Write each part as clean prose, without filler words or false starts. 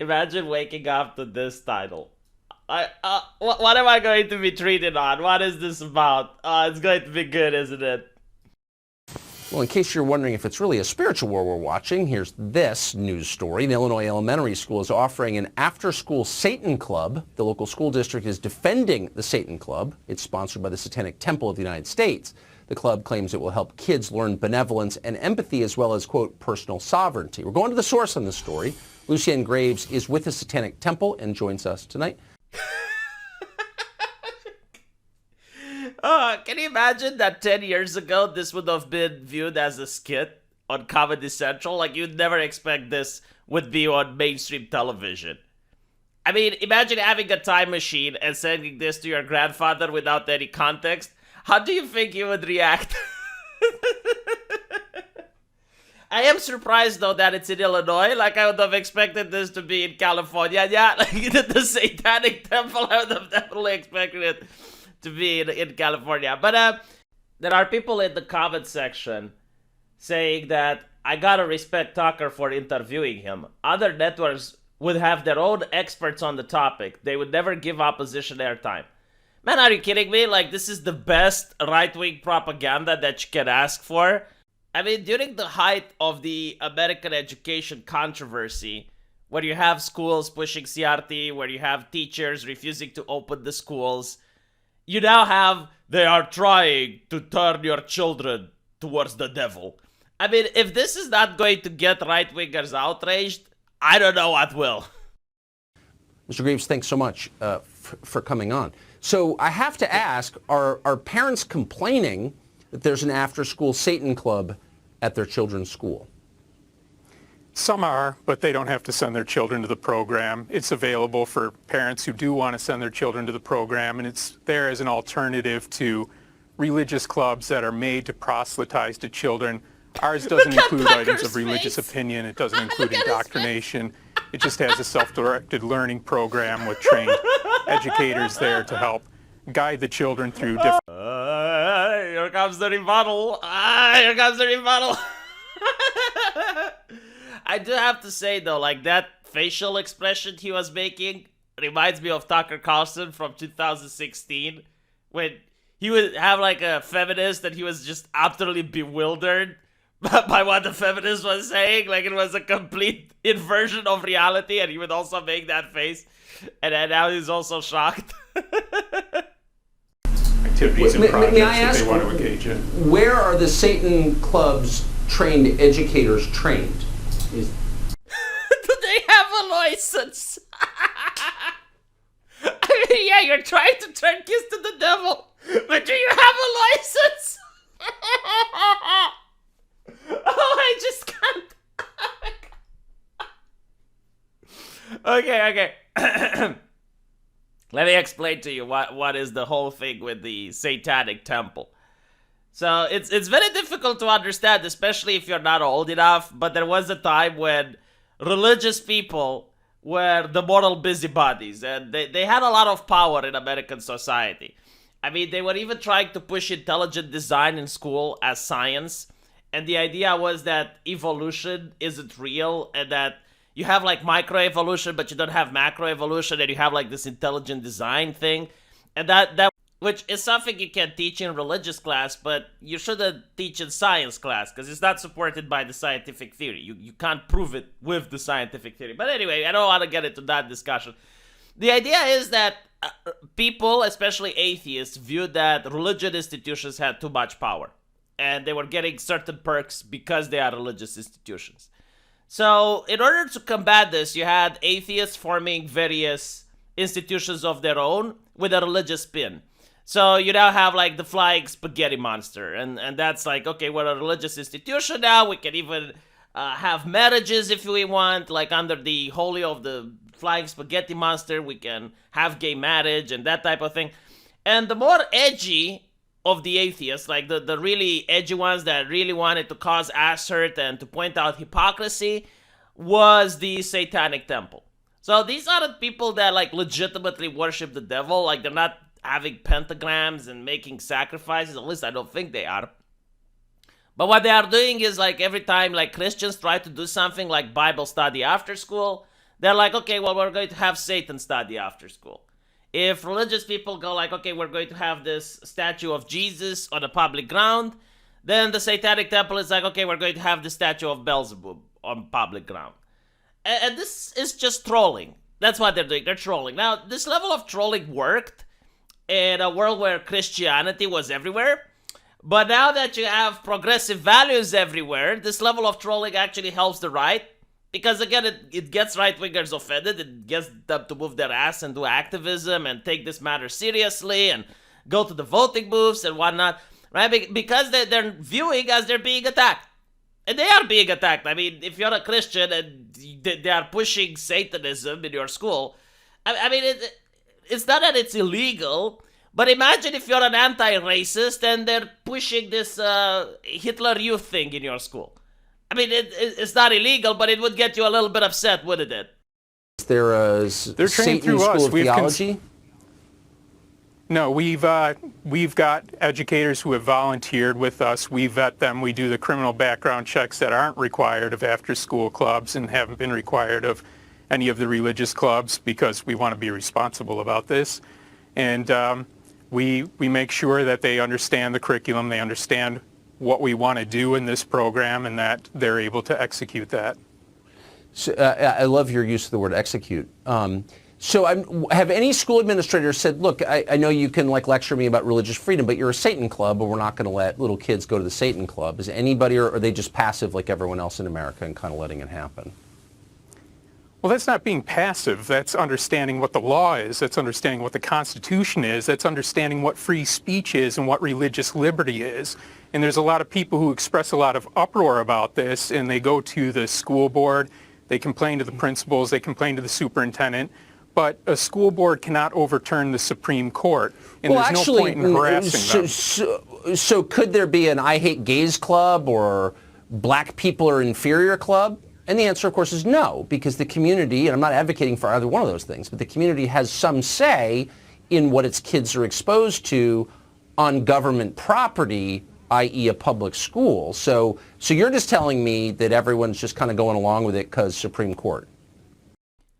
Imagine waking up to this title. What am I going to be treated on? What is this about? It's going to be good, isn't it? Well, in case you're wondering if it's really a spiritual war we're watching, here's this news story. The Illinois Elementary School is offering an after-school Satan Club. The local school district is defending the Satan Club. It's sponsored by the Satanic Temple of the United States. The club claims it will help kids learn benevolence and empathy as well as, quote, personal sovereignty. We're going to the source on this story. Lucienne Graves is with the Satanic Temple and joins us tonight. Can you imagine that 10 years ago this would have been viewed as a skit on Comedy Central? Like, you'd never expect this would be on mainstream television. I mean, imagine having a time machine and sending this to your grandfather without any context. How do you think he would react? I am surprised, though, that it's in Illinois. Like, I would have expected this to be in California. Yeah, like the Satanic Temple, I would have definitely expected it to be in California. But there are people in the comment section saying that I gotta respect Tucker for interviewing him. Other networks would have their own experts on the topic. They would never give opposition airtime. Man, are you kidding me? Like, this is the best right-wing propaganda that you can ask for. I mean, during the height of the American education controversy, where you have schools pushing CRT, where you have teachers refusing to open the schools, you now have, they are trying to turn your children towards the devil. I mean, if this is not going to get right-wingers outraged, I don't know what will. Mr. Graves, thanks so much for coming on. So I have to ask, are parents complaining that there's an after-school Satan Club at their children's school? Some are, but they don't have to send their children to the program. It's available for parents who do want to send their children to the program, and it's there as an alternative to religious clubs that are made to proselytize to children. Ours doesn't include items of religious opinion. It doesn't include indoctrination. It just has a self-directed learning program with trained educators there to help guide the children through different... Here comes the rebuttal. Here comes the rebuttal. I do have to say, though, like, that facial expression he was making reminds me of Tucker Carlson from 2016, when he would have, like, a feminist and he was just utterly bewildered by what the feminist was saying. Like, it was a complete inversion of reality, and he would also make that face. And then now he's also shocked. activities and projects may I that ask, they want to engage in. Where are the Satan Club's trained educators trained? Do they have a license? I mean, yeah, you're trying to turn kids to the devil, but do you have a license? Oh, I just can't. Okay. Let me explain to you what is the whole thing with the Satanic Temple. So it's very difficult to understand, especially if you're not old enough, but there was a time when religious people were the moral busybodies, and they had a lot of power in American society. I mean, they were even trying to push intelligent design in school as science, and the idea was that evolution isn't real, and that you have like microevolution, but you don't have macroevolution, and you have like this intelligent design thing, and that which is something you can teach in religious class, but you shouldn't teach in science class, because it's not supported by the scientific theory. You can't prove it with the scientific theory. But anyway, I don't want to get into that discussion. The idea is that people, especially atheists, viewed that religious institutions had too much power, and they were getting certain perks because they are religious institutions. So in order to combat this, you had atheists forming various institutions of their own with a religious spin. So you now have like the flying spaghetti monster, and that's like, okay, we're a religious institution now. We can even have marriages if we want, like under the holy of the flying spaghetti monster. We can have gay marriage and that type of thing. And the more edgy of the atheists, like the really edgy ones that really wanted to cause ass hurt and to point out hypocrisy, was the Satanic Temple. So these are the people that like legitimately worship the devil. Like, they're not having pentagrams and making sacrifices. At least I don't think they are. But what they are doing is, like, every time like Christians try to do something like Bible study after school, they're like, okay, well, we're going to have Satan study after school. If religious people go like, okay, we're going to have this statue of Jesus on a public ground, then the Satanic Temple is like, okay, we're going to have the statue of Beelzebub on public ground. And this is just trolling. That's what they're doing. They're trolling. Now, this level of trolling worked in a world where Christianity was everywhere. But now that you have progressive values everywhere, this level of trolling actually helps the right. Because again, it gets right-wingers offended. It gets them to move their ass and do activism and take this matter seriously and go to the voting booths and whatnot. Right? Because they're viewing as they're being attacked. And they are being attacked. I mean, if you're a Christian and they are pushing Satanism in your school, I mean, it's not that it's illegal, but imagine if you're an anti-racist and they're pushing this Hitler Youth thing in your school. I mean, it's not illegal, but it would get you a little bit upset, wouldn't it? Is there a They're trained Satan through School us. of Theology? No, we've got educators who have volunteered with us. We vet them. We do the criminal background checks that aren't required of after-school clubs and haven't been required of any of the religious clubs because we want to be responsible about this. And we make sure that they understand the curriculum, they understand what we want to do in this program, and that they're able to execute that. So, I love your use of the word execute. Have any school administrators said, look, I know you can lecture me about religious freedom, but you're a Satan club, and we're not going to let little kids go to the Satan club. Is anybody, or are they just passive like everyone else in America and kind of letting it happen? Well, that's not being passive. That's understanding what the law is. That's understanding what the Constitution is. That's understanding what free speech is and what religious liberty is. And there's a lot of people who express a lot of uproar about this, and they go to the school board, they complain to the principals, they complain to the superintendent. But a school board cannot overturn the Supreme Court, and there's no point in harassing them. So could there be an I Hate Gays club or black people are inferior club? And the answer, of course, is no, because the community, and I'm not advocating for either one of those things, but the community has some say in what its kids are exposed to on government property, i.e. a public school. So you're just telling me that everyone's just kind of going along with it because Supreme Court.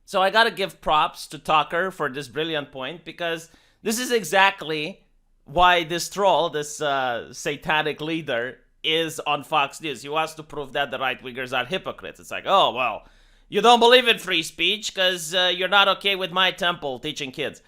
So I gotta give props to Tucker for this brilliant point, because this is exactly why this troll, this satanic leader, is on Fox News. He wants to prove that the right-wingers are hypocrites. It's like, oh, well, you don't believe in free speech because you're not okay with my temple teaching kids.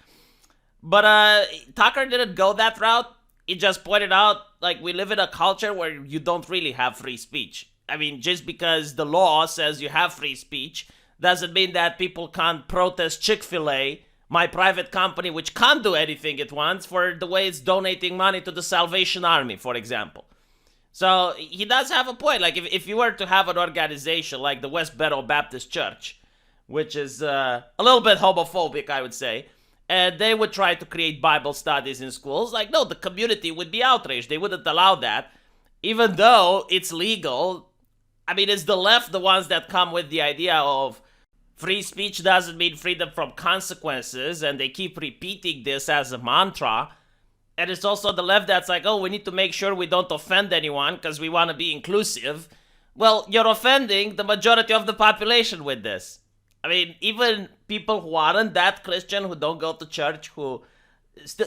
But Tucker didn't go that route. He just pointed out, like, we live in a culture where you don't really have free speech. I mean, just because the law says you have free speech doesn't mean that people can't protest Chick-fil-A, my private company, which can't do anything it wants, for the way it's donating money to the Salvation Army, for example. So he does have a point. Like, if you were to have an organization like the West Bethel Baptist Church, which is a little bit homophobic, I would say, and they would try to create Bible studies in schools, like, no, the community would be outraged. They wouldn't allow that, even though it's legal. I mean, it's the left, the ones that come with the idea of free speech doesn't mean freedom from consequences, and they keep repeating this as a mantra. And it's also the left that's like, oh, we need to make sure we don't offend anyone because we want to be inclusive. Well, you're offending the majority of the population with this. I mean, even people who aren't that Christian, who don't go to church, who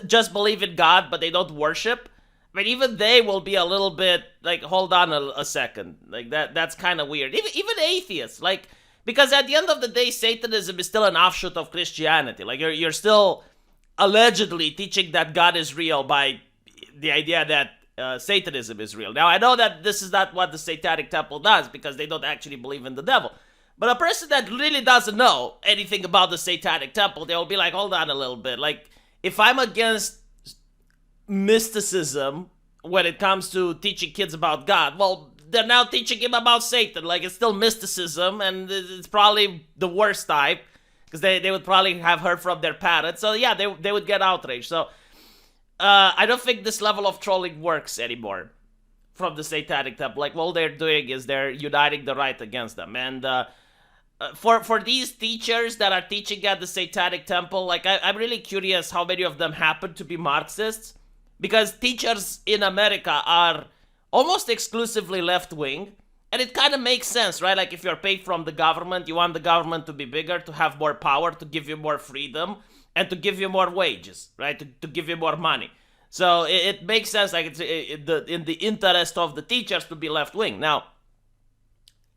just believe in God, but they don't worship, I mean, even they will be a little bit like, hold on a second. Like, that's kind of weird. Even atheists, like, because at the end of the day, Satanism is still an offshoot of Christianity. Like, you're still allegedly teaching that God is real by the idea that Satanism is real. Now, I know that this is not what the Satanic Temple does, because they don't actually believe in the devil. But a person that really doesn't know anything about the Satanic Temple, they'll be like, hold on a little bit. Like, if I'm against mysticism when it comes to teaching kids about God, well, they're now teaching him about Satan. Like, it's still mysticism, and it's probably the worst type, because they would probably have heard from their parents. So yeah, they would get outraged. So I don't think this level of trolling works anymore from the Satanic Temple. Like, all they're doing is they're uniting the right against them. And for these teachers that are teaching at the Satanic Temple, like, I'm really curious how many of them happen to be Marxists, because teachers in America are almost exclusively left-wing, And it kind of makes sense, right? Like if you're paid from the government, you want the government to be bigger, to have more power, to give you more freedom, and to give you more wages, right? To give you more money. So it makes sense, like it's in the interest of the teachers to be left-wing. Now,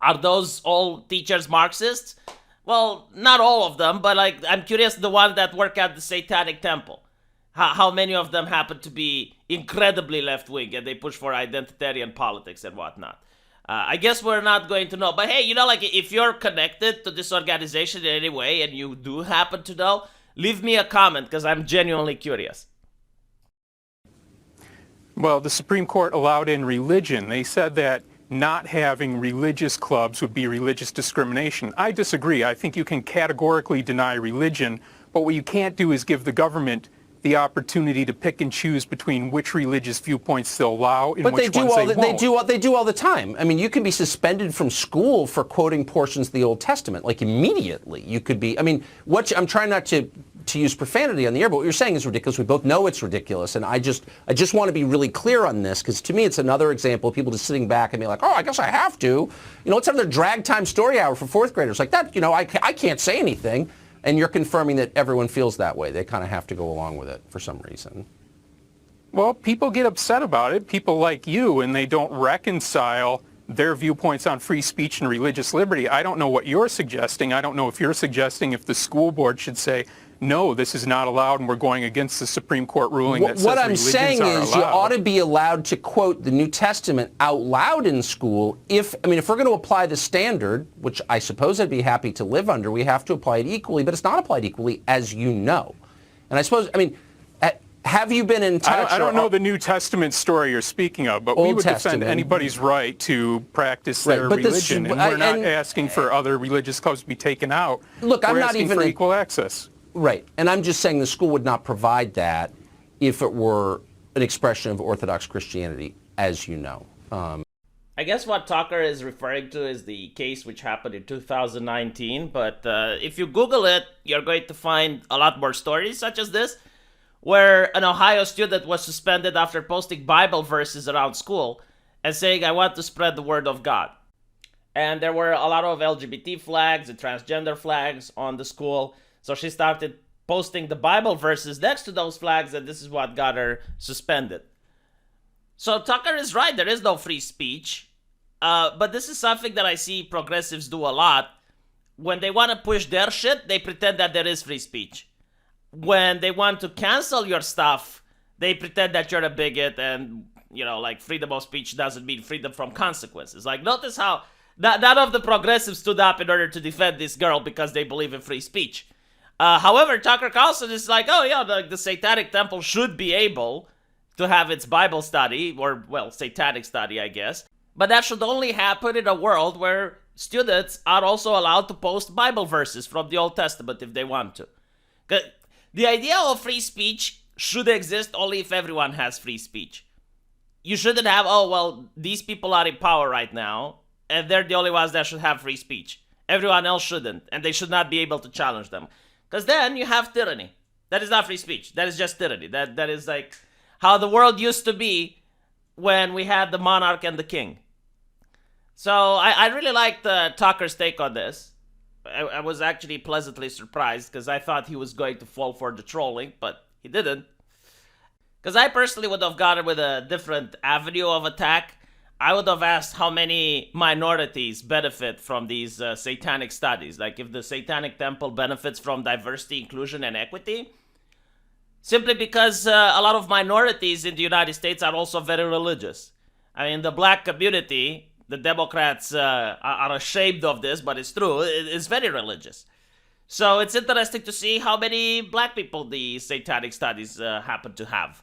are those all teachers Marxists? Well, not all of them, but like I'm curious, the ones that work at the Satanic Temple, how many of them happen to be incredibly left-wing and they push for identitarian politics and whatnot? I guess we're not going to know. But hey, like if you're connected to this organization in any way and you do happen to know, leave me a comment because I'm genuinely curious. Well, the Supreme Court allowed in religion. They said that not having religious clubs would be religious discrimination. I disagree. I think you can categorically deny religion, but what you can't do is give the government the opportunity to pick and choose between which religious viewpoints they'll allow and which ones they won't. They do all the time. I mean, you can be suspended from school for quoting portions of the Old Testament, like immediately. You could be. I mean, I'm trying not to use profanity on the air, but what you're saying is ridiculous. We both know it's ridiculous, and I just want to be really clear on this because to me, it's another example of people just sitting back and being like, oh, I guess I have to. Let's have their drag time story hour for fourth graders like that. I can't say anything. And you're confirming that everyone feels that way. They kind of have to go along with it for some reason. Well, people get upset about it, people like you, and they don't reconcile their viewpoints on free speech and religious liberty. I don't know what you're suggesting. I don't know if you're suggesting if the school board should say, no, this is not allowed, and we're going against the Supreme Court ruling that says what I'm religions saying are is allowed. you ought to be allowed to quote the New Testament out loud in school. If we're going to apply the standard, which I suppose I'd be happy to live under, we have to apply it equally, but it's not applied equally, as you know. And I suppose, have you been in touch? I don't know the New Testament story you're speaking of, but we would defend anybody's right to practice their religion, and we're not asking for other religious clubs to be taken out. Look, we're I'm not asking even for equal access. Right. And I'm just saying the school would not provide that if it were an expression of Orthodox Christianity, as you know. I guess what Tucker is referring to is the case which happened in 2019. But if you Google it, you're going to find a lot more stories such as this, where an Ohio student was suspended after posting Bible verses around school and saying, I want to spread the word of God. And there were a lot of LGBT flags and transgender flags on the school. So she started posting the Bible verses next to those flags, and this is what got her suspended. So Tucker is right, there is no free speech. But this is something that I see progressives do a lot. When they want to push their shit, they pretend that there is free speech. When they want to cancel your stuff, they pretend that you're a bigot and, like freedom of speech doesn't mean freedom from consequences. Like, notice how none of the progressives stood up in order to defend this girl because they believe in free speech. However, Tucker Carlson is like, oh yeah, the Satanic Temple should be able to have its Bible study, or, satanic study, I guess. But that should only happen in a world where students are also allowed to post Bible verses from the Old Testament if they want to. The idea of free speech should exist only if everyone has free speech. You shouldn't have, these people are in power right now, and they're the only ones that should have free speech. Everyone else shouldn't, and they should not be able to challenge them. Because then you have tyranny. That is not free speech. That is just tyranny. That is like how the world used to be when we had the monarch and the king. So I really liked Tucker's take on this. I was actually pleasantly surprised because I thought he was going to fall for the trolling, but he didn't. Because I personally would have gone with a different avenue of attack. I would have asked how many minorities benefit from these satanic studies. Like if the Satanic Temple benefits from diversity, inclusion, and equity. Simply because a lot of minorities in the United States are also very religious. I mean, the black community, the Democrats are ashamed of this, but it's true, it's very religious. So it's interesting to see how many black people the Satanic studies happen to have.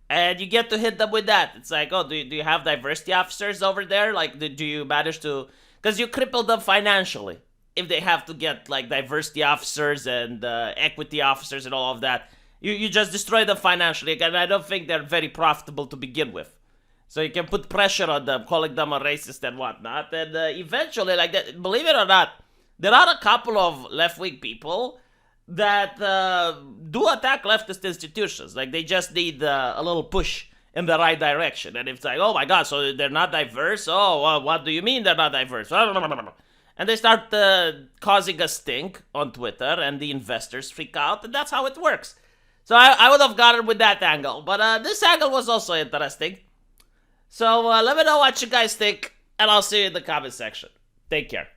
And you get to hit them with that. It's like, do you have diversity officers over there? Like, do you manage to... Because you cripple them financially if they have to get, like, diversity officers and equity officers and all of that. You just destroy them financially. And I don't think they're very profitable to begin with. So you can put pressure on them, calling them a racist and whatnot. And eventually, like that, believe it or not, there are a couple of left-wing people that do attack leftist institutions. Like, they just need a little push in the right direction. And it's like, oh my God, so they're not diverse? Oh, what do you mean they're not diverse? And they start causing a stink on Twitter, and the investors freak out, and that's how it works. So I would have gotten with that angle, but this angle was also interesting. So let me know what you guys think, and I'll see you in the comment section. Take care.